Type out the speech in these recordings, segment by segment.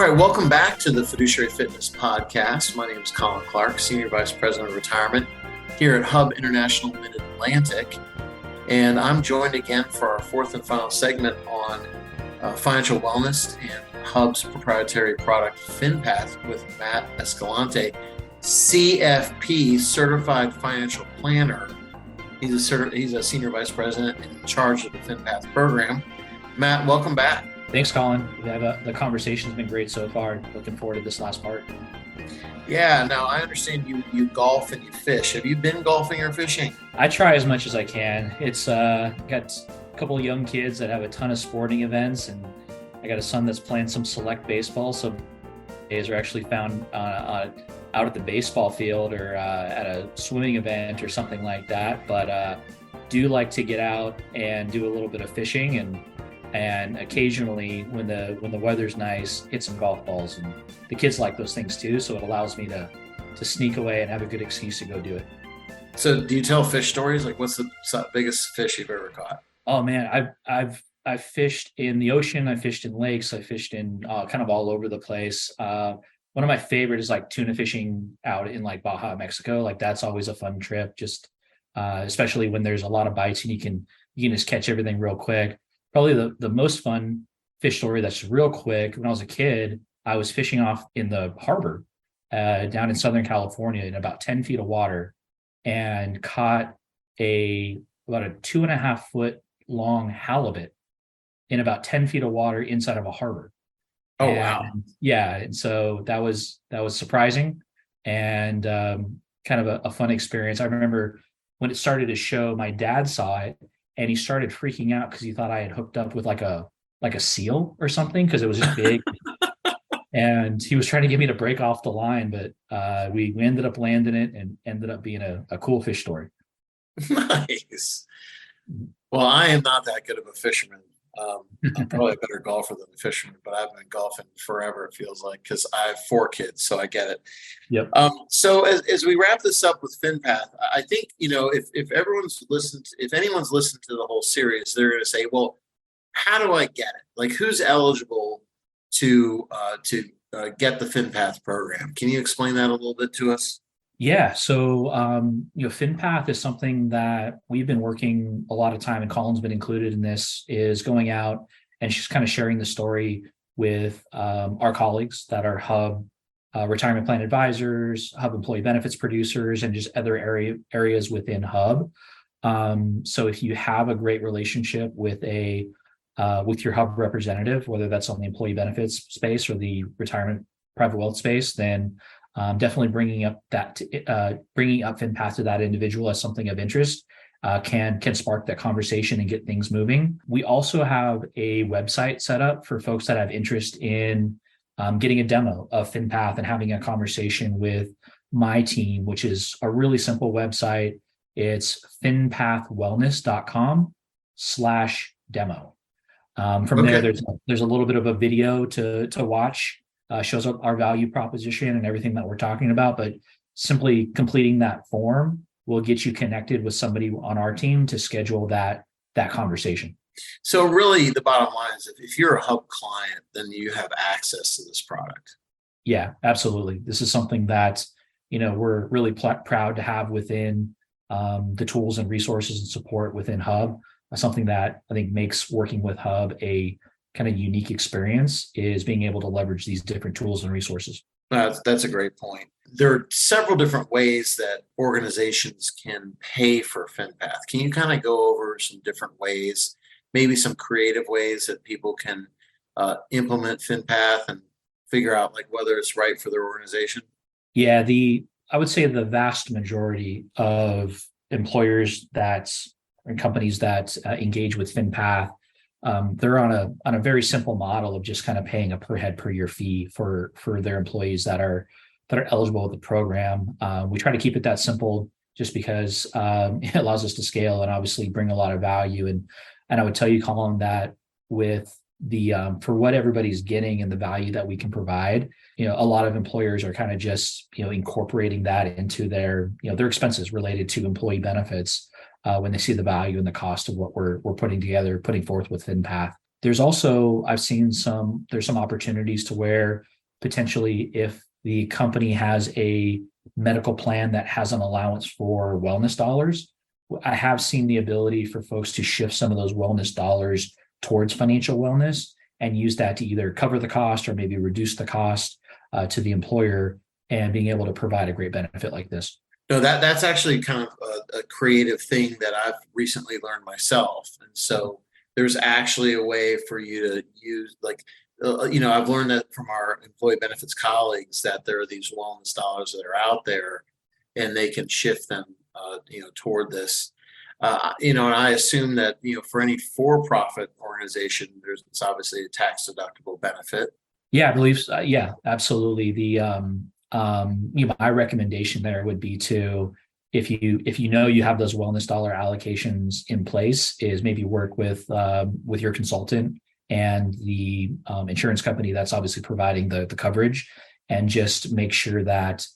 All right, welcome back to the Fiduciary Fitness podcast. My name is Colin Clark, Senior Vice President of Retirement here at Hub International Mid-Atlantic. And I'm joined again for our fourth and final segment on financial wellness and Hub's proprietary product, FinPath, with Matt Escalante, CFP, Certified Financial Planner. He's a Senior Vice President in charge of the FinPath program. Matt, welcome back. Thanks, Colin. The conversation's been great so far. Looking forward to this last part. Yeah, now I understand you golf and you fish. Have you been golfing or fishing? I try as much as I can. It's got a couple of young kids that have a ton of sporting events, and I got a son that's playing some select baseball. So days are actually found out at the baseball field or at a swimming event or something like that. But do like to get out and do a little bit of fishing and occasionally when the weather's nice, hit some golf balls, and the kids like those things too. So it allows me to sneak away and have a good excuse to go do it. So do you tell fish stories? Like, what's the biggest fish you've ever caught? Oh man, I've fished in the ocean. I fished in lakes. I fished in kind of all over the place. One of my favorite is like tuna fishing out in like Baja, Mexico. Like that's always a fun trip. Just especially when there's a lot of bites and you can just catch everything real quick. Probably the most fun fish story that's real quick. When I was a kid, I was fishing off in the harbor down in Southern California in about 10 feet of water and caught about a 2.5 foot long halibut in about 10 feet of water inside of a harbor. Oh, wow. Yeah. And so that was surprising and kind of a fun experience. I remember when it started to show, my dad saw it, and he started freaking out because he thought I had hooked up with like a seal or something because it was just big. And he was trying to get me to break off the line, but we ended up landing it and ended up being a cool fish story. Nice. Well, I am not that good of a fisherman. I'm probably a better golfer than a fisherman, but I've been golfing forever, it feels like, because I have 4 kids, so I get it. Yep. So as we wrap this up with FinPath, I think, if anyone's listened to the whole series, they're going to say, well, how do I get it? Like, who's eligible to get the FinPath program? Can you explain that a little bit to us? Yeah. So, FinPath is something that we've been working a lot of time, and Colin's been included in this, is going out and she's kind of sharing the story with our colleagues that are Hub retirement plan advisors, Hub employee benefits producers, and just other areas within Hub. So if you have a great relationship with with your Hub representative, whether that's on the employee benefits space or the retirement private wealth space, then definitely bringing up FinPath to that individual as something of interest can spark that conversation and get things moving. We also have a website set up for folks that have interest in getting a demo of FinPath and having a conversation with my team, which is a really simple website. It's finpathwellness.com/demo. From there, there's a little bit of a video to watch. Shows up our value proposition and everything that we're talking about, but simply completing that form will get you connected with somebody on our team to schedule that conversation. So really the bottom line is if you're a Hub client, then you have access to this product. Yeah, absolutely. This is something that, we're really proud to have within the tools and resources and support within Hub. Something that I think makes working with Hub a kind of unique experience is being able to leverage these different tools and resources. That's a great point. There are several different ways that organizations can pay for FinPath. Can you kind of go over some different ways, maybe some creative ways that people can implement FinPath and figure out like whether it's right for their organization? Yeah, I would say the vast majority of employers and companies that engage with FinPath, they're on a very simple model of just kind of paying a per head per year fee for their employees that are eligible with the program. We try to keep it that simple just because it allows us to scale and obviously bring a lot of value. And I would tell you, Colin, that with for what everybody's getting and the value that we can provide, a lot of employers are kind of just, incorporating that into their expenses related to employee benefits when they see the value and the cost of what we're putting forth with FinPath. There's also, I've seen there's some opportunities to where potentially if the company has a medical plan that has an allowance for wellness dollars, I have seen the ability for folks to shift some of those wellness dollars towards financial wellness and use that to either cover the cost or maybe reduce the cost to the employer, and being able to provide a great benefit like this. No, that's actually kind of a creative thing that I've recently learned myself. And so there's actually a way for you to use, like, I've learned that from our employee benefits colleagues that there are these wellness dollars that are out there, and they can shift them, toward this. And I assume that, for any for-profit organization, it's obviously a tax-deductible benefit. Yeah, I believe so. Yeah, absolutely. My recommendation there would be to, if you have those wellness dollar allocations in place, is maybe work with your consultant and the insurance company that's obviously providing the coverage, and just make sure that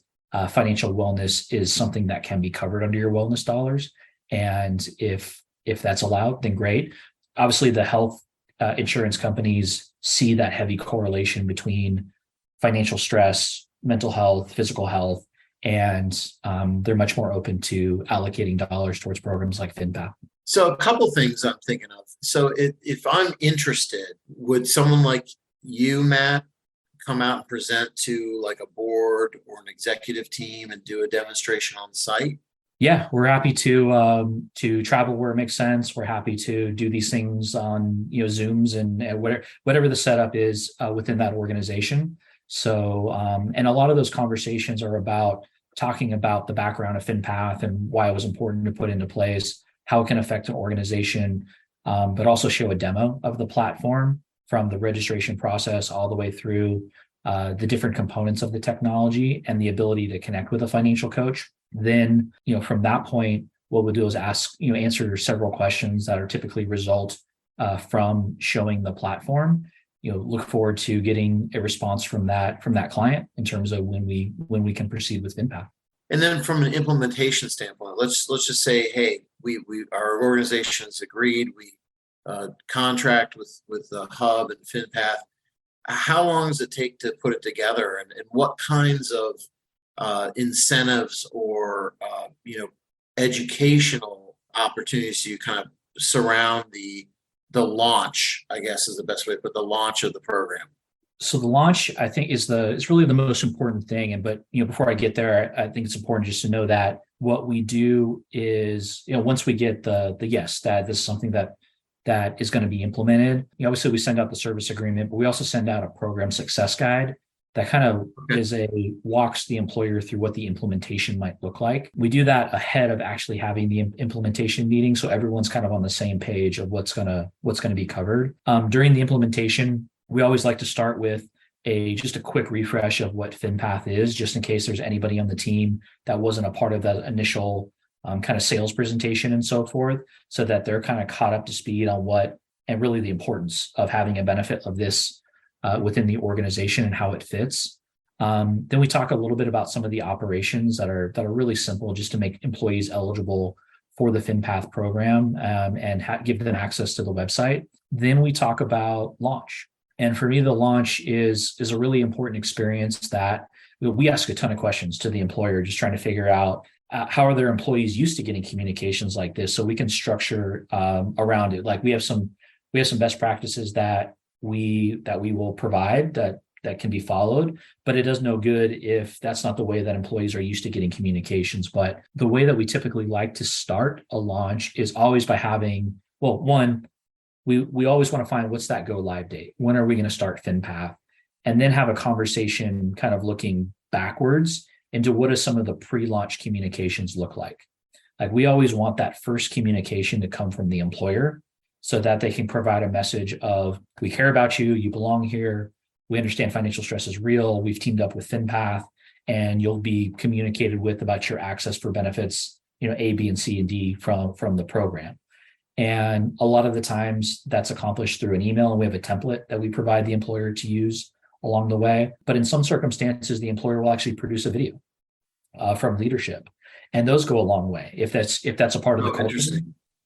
financial wellness is something that can be covered under your wellness dollars. And if that's allowed, then great. Obviously, the health insurance companies see that heavy correlation between financial stress, mental health, physical health, and they're much more open to allocating dollars towards programs like FinPath. So a couple things I'm thinking of. So if I'm interested, would someone like you, Matt, come out and present to like a board or an executive team and do a demonstration on site? Yeah, we're happy to travel where it makes sense. We're happy to do these things on Zooms and whatever the setup is within that organization. So and a lot of those conversations are about talking about the background of FinPath and why it was important to put into place, how it can affect an organization, but also show a demo of the platform from the registration process all the way through the different components of the technology and the ability to connect with a financial coach. Then, from that point, what we'll do is answer several questions that are typically result from showing the platform. Look forward to getting a response from that client in terms of when we can proceed with FinPath. And then from an implementation standpoint, let's just say, hey, our organization has agreed. We contract with Hub and FinPath. How long does it take to put it together, and what kinds of incentives or educational opportunities do you kind of surround the launch, I guess is the best way to put the launch of the program? So the launch, I think, is really the most important thing. But before I get there, I think it's important just to know that what we do is, once we get the yes, that this is something that is going to be implemented. Obviously, we send out the service agreement, but we also send out a program success guide that kind of walks the employer through what the implementation might look like. We do that ahead of actually having the implementation meeting, so everyone's kind of on the same page of what's gonna be covered. During the implementation, we always like to start with just a quick refresh of what FinPath is, just in case there's anybody on the team that wasn't a part of that initial kind of sales presentation and so forth, so that they're kind of caught up to speed on what and really the importance of having a benefit of this within the organization and how it fits. Then we talk a little bit about some of the operations that are really simple, just to make employees eligible for the FinPath program and give them access to the website. Then we talk about launch. And for me, the launch is a really important experience that we ask a ton of questions to the employer, just trying to figure out how are their employees used to getting communications like this, so we can structure around it. Like we have some best practices that we will provide that can be followed, but it does no good if that's not the way that employees are used to getting communications. But the way that we typically like to start a launch is always by having, one, we always want to find what's that go live date. When are we going to start FinPath? And then have a conversation kind of looking backwards into what does some of the pre-launch communications look like. Like we always want that first communication to come from the employer, so that they can provide a message of, we care about you, you belong here, we understand financial stress is real, we've teamed up with FinPath, and you'll be communicated with about your access for benefits, A, B, and C, and D from the program. And a lot of the times that's accomplished through an email, and we have a template that we provide the employer to use along the way. But in some circumstances, the employer will actually produce a video from leadership, and those go a long way if that's a part of the culture.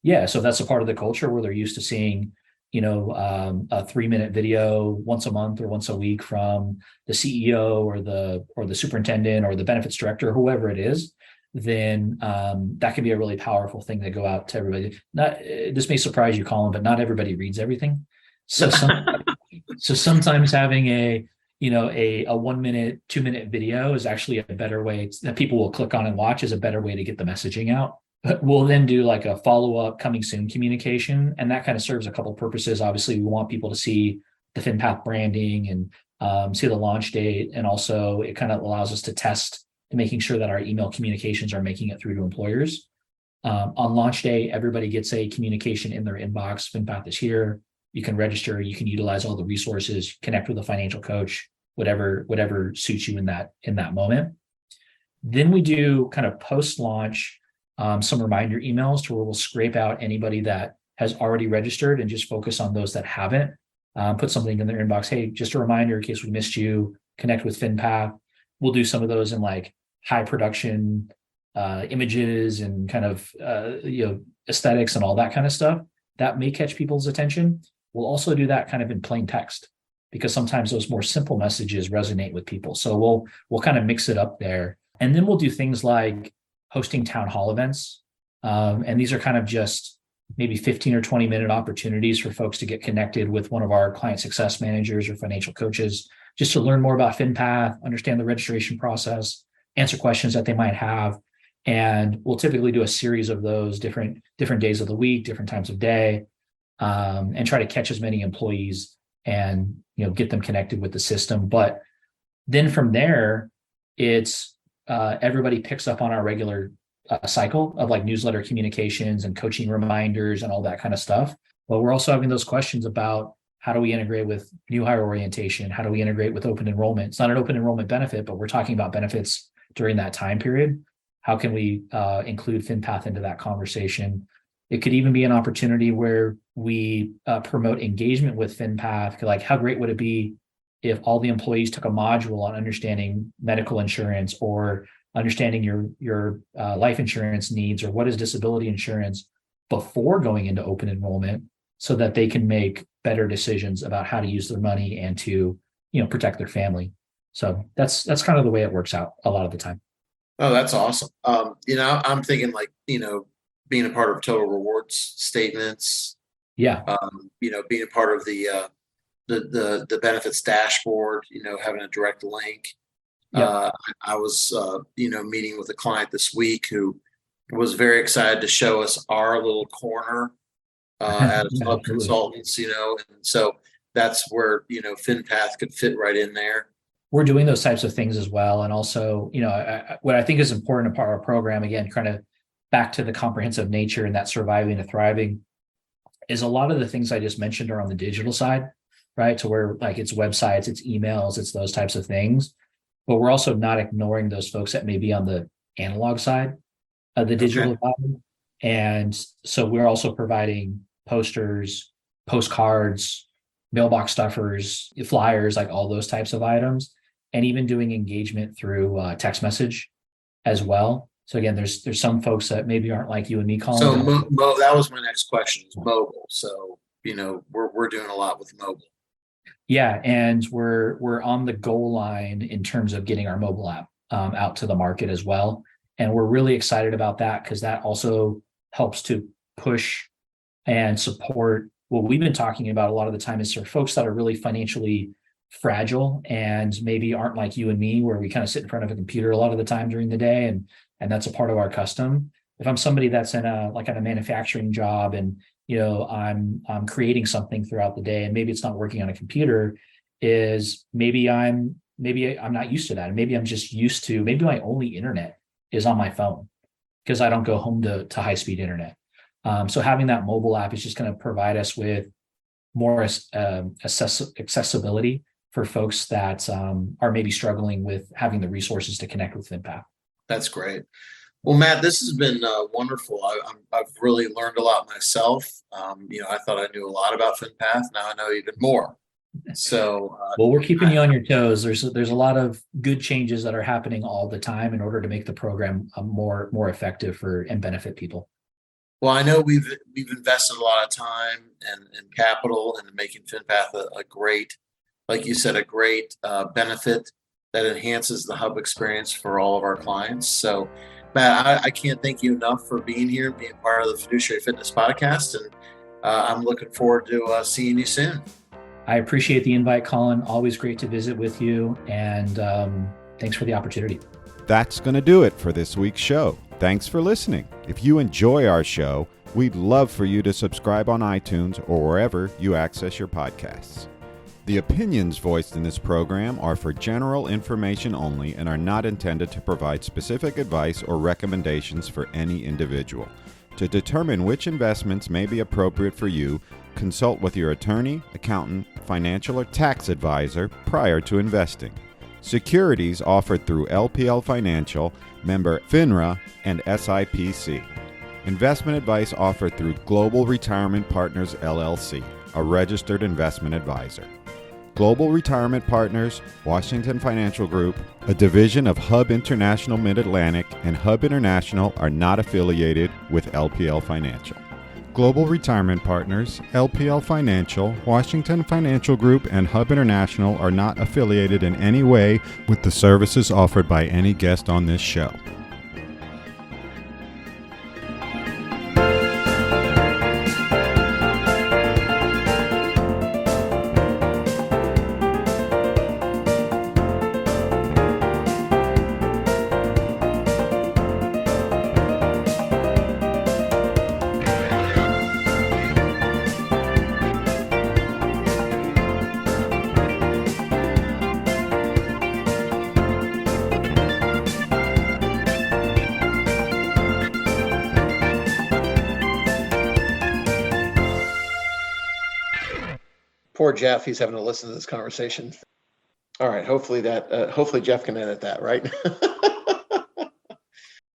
Yeah, so if that's a part of the culture where they're used to seeing a 3-minute video once a month or once a week from the CEO or the superintendent or the benefits director, whoever it is, then that can be a really powerful thing to go out to everybody. Not this may surprise you, Colin, but not everybody reads everything. So sometimes having a 1 minute, 2 minute video is actually a better way that people will click on and watch, is a better way to get the messaging out. But we'll then do like a follow-up coming soon communication. And that kind of serves a couple of purposes. Obviously, we want people to see the FinPath branding and see the launch date. And also it kind of allows us to test and making sure that our email communications are making it through to employers. On launch day, everybody gets a communication in their inbox. FinPath is here. You can register, you can utilize all the resources, connect with a financial coach, whatever suits you in that moment. Then we do kind of post-launch some reminder emails to where we'll scrape out anybody that has already registered and just focus on those that haven't. Put something in their inbox. Hey, just a reminder in case we missed you, connect with FinPath. We'll do some of those in like high production images and kind of aesthetics and all that kind of stuff. That may catch people's attention. We'll also do that kind of in plain text, because sometimes those more simple messages resonate with people. So we'll kind of mix it up there. And then we'll do things like hosting town hall events. And these are kind of just maybe 15 or 20 minute opportunities for folks to get connected with one of our client success managers or financial coaches, just to learn more about FinPath, understand the registration process, answer questions that they might have. And we'll typically do a series of those different days of the week, different times of day, and try to catch as many employees and get them connected with the system. But then from there, it's everybody picks up on our regular cycle of like newsletter communications and coaching reminders and all that kind of stuff. But we're also having those questions about how do we integrate with new hire orientation? How do we integrate with open enrollment? It's not an open enrollment benefit, but we're talking about benefits during that time period. How can we include FinPath into that conversation? It could even be an opportunity where we promote engagement with FinPath. Like, how great would it be if all the employees took a module on understanding medical insurance or understanding your life insurance needs, or what is disability insurance, before going into open enrollment, so that they can make better decisions about how to use their money and to protect their family. So that's kind of the way it works out a lot of the time. Oh, that's awesome. I'm thinking like, being a part of total rewards statements. Yeah. Being a part of the benefits dashboard, having a direct link. Yep. I was, meeting with a client this week who was very excited to show us our little corner as Hub consultants, and so that's where, FinPath could fit right in there. We're doing those types of things as well. And also, what I think is important about our program, again, kind of back to the comprehensive nature and that surviving to thriving, is a lot of the things I just mentioned are on the digital side, right? To where like it's websites, it's emails, it's those types of things. But we're also not ignoring those folks that may be on the analog side of the digital side. And so we're also providing posters, postcards, mailbox stuffers, flyers, like all those types of items, and even doing engagement through text message as well. So again, there's some folks that maybe aren't like you and me, Colin. So that was my next question, is mobile. So we're doing a lot with mobile. Yeah, and we're on the goal line in terms of getting our mobile app out to the market as well. And we're really excited about that, because that also helps to push and support what we've been talking about a lot of the time, is for folks that are really financially fragile and maybe aren't like you and me, where we kind of sit in front of a computer a lot of the time during the day, and that's a part of our custom. If I'm somebody that's in a manufacturing job, and I'm creating something throughout the day, and maybe it's not working on a computer, is maybe I'm not used to that, and maybe I'm just used to, maybe my only internet is on my phone because I don't go home to high-speed internet. So having that mobile app is just going to provide us with more accessibility for folks that are maybe struggling with having the resources to connect with FinPath. That's great. Well, Matt, this has been wonderful. I've really learned a lot myself. I thought I knew a lot about FinPath. Now I know even more. So, well, we're keeping you on your toes. There's a lot of good changes that are happening all the time in order to make the program more effective and benefit people. Well, I know we've invested a lot of time and capital into making FinPath a great, like you said, a great benefit that enhances the hub experience for all of our clients. So, Matt, I can't thank you enough for being here and being part of the Fiduciary Fitness podcast, and I'm looking forward to seeing you soon. I appreciate the invite, Colin. Always great to visit with you, and thanks for the opportunity. That's going to do it for this week's show. Thanks for listening. If you enjoy our show, we'd love for you to subscribe on iTunes or wherever you access your podcasts. The opinions voiced in this program are for general information only and are not intended to provide specific advice or recommendations for any individual. To determine which investments may be appropriate for you, consult with your attorney, accountant, financial, or tax advisor prior to investing. Securities offered through LPL Financial, member FINRA, and SIPC. Investment advice offered through Global Retirement Partners LLC, a registered investment advisor. Global Retirement Partners, Washington Financial Group, a division of Hub International Mid-Atlantic, and Hub International are not affiliated with LPL Financial. Global Retirement Partners, LPL Financial, Washington Financial Group, and Hub International are not affiliated in any way with the services offered by any guest on this show. Poor Jeff, he's having to listen to this conversation. All right, hopefully Jeff can edit that, right?